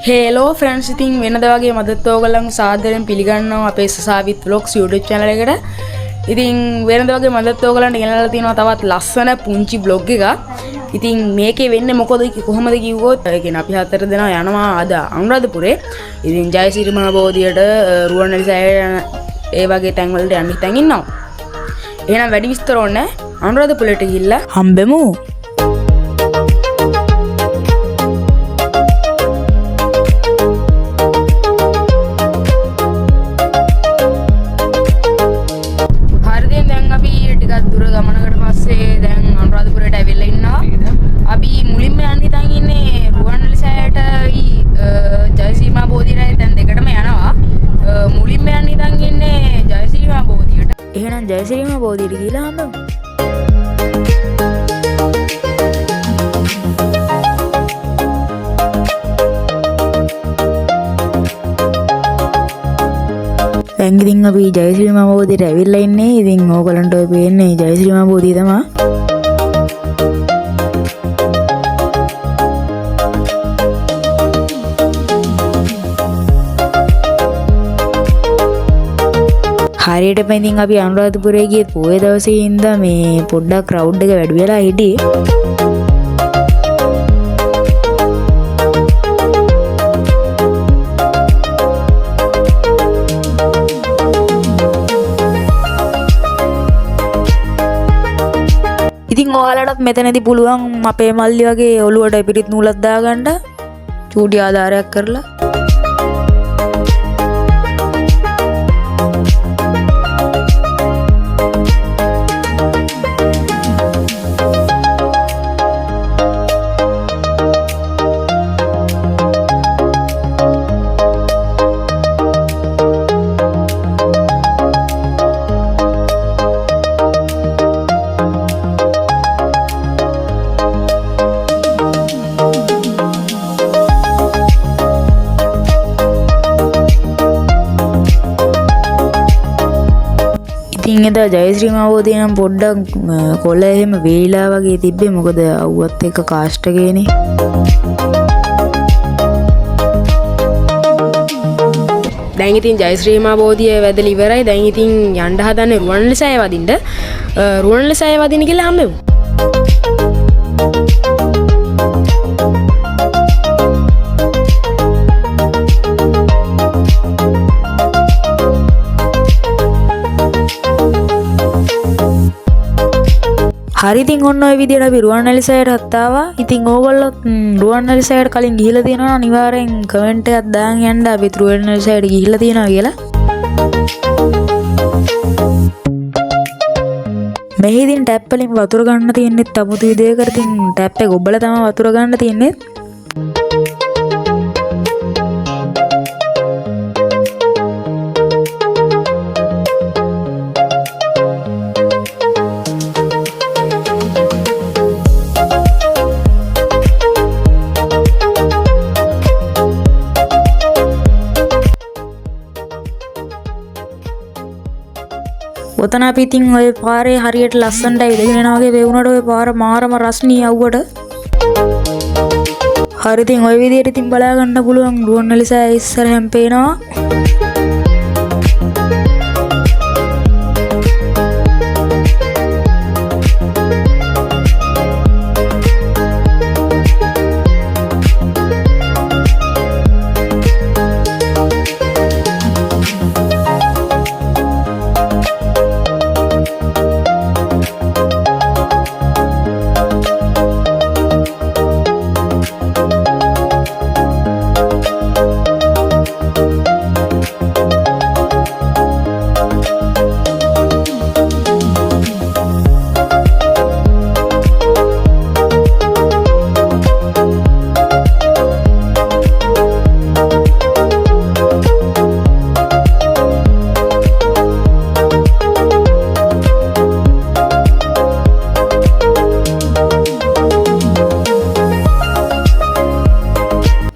හේලෝ friends, ඉතින් වෙනද වගේ මදත් ඔයගොල්ලන්ව සාදරයෙන් පිළිගන්නවා අපේ සසාවිත් vlogs YouTube channel එකට. ඉතින් වෙනද වගේ මදත් ඔයගොල්ලන්ට ගෙනල්ලා තියෙනවා තවත් ලස්සන පුංචි vlog එකක්. ඉතින් මේකේ වෙන්නේ මොකද කොහොමද කිව්වොත් කියන්නේ අපි හතර දෙනා යනවා අද අනුරාධපුරේ. ඉතින් ජයසිරි මහ බෝධියට රුවන්වැලි සෑය ඒ වගේ තැන් වලට යන්න හිතන් ඉන්නවා. එහෙනම් වැඩි විස්තර ඕනේ අනුරාධපුරට ගිහිල්ලා හම්බෙමු. අපි මුලින්ම යන්න හිතන් ඉන්නේ රුවන්වැලි සෑයට ජයසිරි මහ බෝධියට දැන් දෙකටම යනවා. මුලින්ම යන්න හිතන් ඉන්නේ ජයසිරි මහ බෝධියට. එහෙනම් ජයසිරි මහ බෝධියට ගිහලා හම්බෙමු. දැන් ඉතින් අපි ජයසිරි මහ බෝධියට ඇවිල්ලා ඉන්නේ. ඉතින් ඕගලන්ට ඔය පේන්නේ ජයසිරි මහ බෝධිය තමයි. හරියට ඉතින් අපි අනුරාධපුරේ ගියේ පොය දවසේ ඉඳලා මේ පොඩ්ඩක් ක්‍රවුඩ් එක වැඩි වෙලා හිටියේ. ඉතින් ඔයාලටත් මෙතනදී පුළුවන් අපේ මල්ලි වගේ ඔළුවට පිරිත් නූලක් දාගන්න චූටි ආධාරයක් කරලා. ඉතින් එදා ජයශ්‍රී මහ බෝධිය නම් පොඩ්ඩක් කොළ එහෙම වේලිලා වගේ තිබ්බේ. මොකද අවුවත් එක්ක කාෂ්ඨකේනේ. දැන් ඉතින් ජයශ්‍රී මහ බෝධිය වැදලා ඉවරයි. දැන් ඉතින් යන්න හදන්නේ රුවන්වැලි සෑය වදින්න. රුවන්වැලි සෑය වදින්න කියලා හම්බෙමු. හරි ඉතින් ඔන්න ඔය විදිහට අපි රුවන්වැලි සෑයටත් ආවා. ඉතින් ඕගොල්ලෝ රුවන්වැලි සෑයට කලින් ගිහිල්ලා තියෙනවා නම් අනිවාර්යෙන් කමෙන්ට් එකක් දාන් යන්න අපි රුවන්වැලි සෑයට ගිහිල්ලා තියෙනවා කියලා. මෙහි ඉතින් ටැප් වලින් වතුර ගන්න තියෙන්නේ තමුතු විදිහකට. ඉතින් ටැප් එක ඔබලා තමයි වතුර ගන්න තියෙන්නේ. ඔතන අපි ඉතින් ඔය පාරේ හරියට ලස්සනට ඇවිදගෙන යනවා වගේ වුණාට ඔය පාර මාරම රස්නී අවුවට. හරි ඉතින් ඔය විදිහට ඉතින් බලා ගන්න පුළුවන් රුවන්වැලි සෑය ඉස්සරහම පේනවා.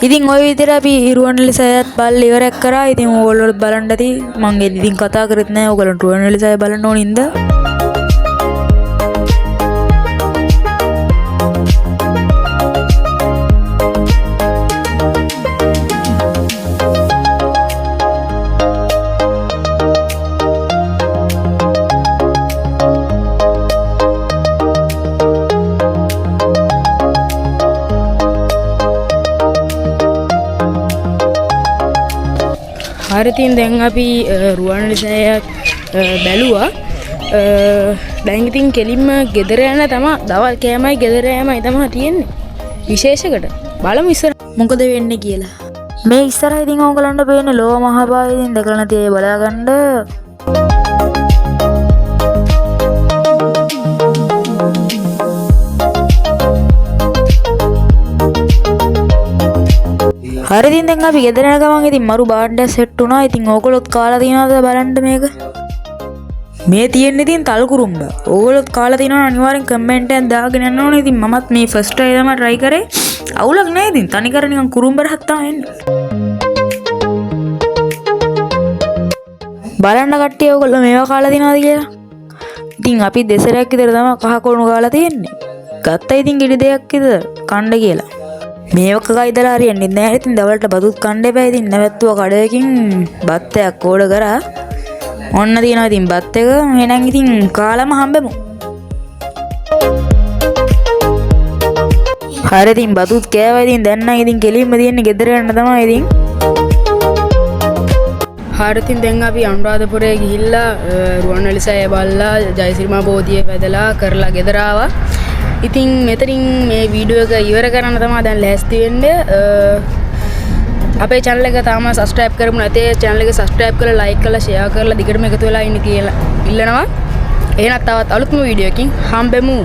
ඉතින් ওই විදිහට අපි රුවන්වැලි සෑයත් බලලා ඉවරයක් කරා. ඉතින් ඕගොල්ලෝ බලන්න ඇති. මම ඉතින් කතා කරෙත් නෑ. ඕගොල්ලෝ රුවන්වැලි සෑය බලන්න ඕනින්ද. හරිතින් දැන් අපි රුවන්වැලිසෑයත් බැලුවා. දැන් ඉතින් කෙලින්ම ගෙදර යන තමයි දවල් කෑමයි ගෙදර යෑමයි තමයි තියෙන්නේ. විශේෂකට බලමු ඉස්සර මොකද වෙන්නේ කියලා. මේ ඉස්සරහ ඉතින් ඕගලන්ට පේන්නේ ලෝහ මහපාය ඉතින් දැකලා නැති අය බලාගන්න. හරි ඉතින් දැන් අපි ගෙදර යන ගමන් ඉතින් මරු බාණ්ඩයක් සෙට් වුණා. ඉතින් ඕගොල්ලොත් කාලා තියනවද බලන්න මේක. මේ තියෙන්නේ ඉතින් තල් කුරුම්බ. ඕගොල්ලොත් කාලා තියනවනම් අනිවාර්යෙන් කමෙන්ට් එකක් දාගෙන යන්න ඕනේ. ඉතින් මමත් මේ ෆස්ට් ටයිම් තමයි try කරේ. අවුලක් නෑ ඉතින් තනිකර නිකන් කුරුම්බ රහක් තමයි එන්නේ. බලන්න කට්ටිය ඕගොල්ලෝ මේවා කාලා තියනවද කියලා. ඉතින් අපි දෙසරයක් විතර තමයි කහ කුරුණු කාලා තියෙන්නේ. ගත්තා ඉතින් ගෙඩි දෙකක් විතර කන්න කියලා. මේක කයිදලා හරියන්නේ නැහැ. ඉතින් දවල්ට බතුත් කන්න එපා. ඉතින් නැවැත්තුව කඩේකින් බත් එකක් ඕඩර් කරා. ඔන්න තියෙනවා ඉතින් බත් එක. එහෙනම් ඉතින් කාලම හම්බෙමු. හරි ඉතින් බතුත් කෑවා. ඉතින් දැන් නම් ඉතින් කෙලින්ම තියෙන්නේ ගෙදර යන්න තමයි ඉතින්. හරි ඉතින් දැන් අපි අනුරාධපුරේ ගිහිල්ලා රුවන්වැලිසෑය බලලා ජයසිරිමා බෝධිය වැදලා කරලා ගෙදර ආවා. ඉතින් මෙතනින් මේ වීඩියෝ එක ඉවර කරන්න තමයි දැන් ලෑස්ති වෙන්නේ. අපේ channel එක තාම subscribe කරමු නැතේ channel එක subscribe කරලා like කරලා share කරලා දිගටම එකතු වෙලා ඉන්න කියලා ඉල්ලනවා. එහෙනම් තවත් අලුත්ම වීඩියෝ එකකින් හම්බෙමු.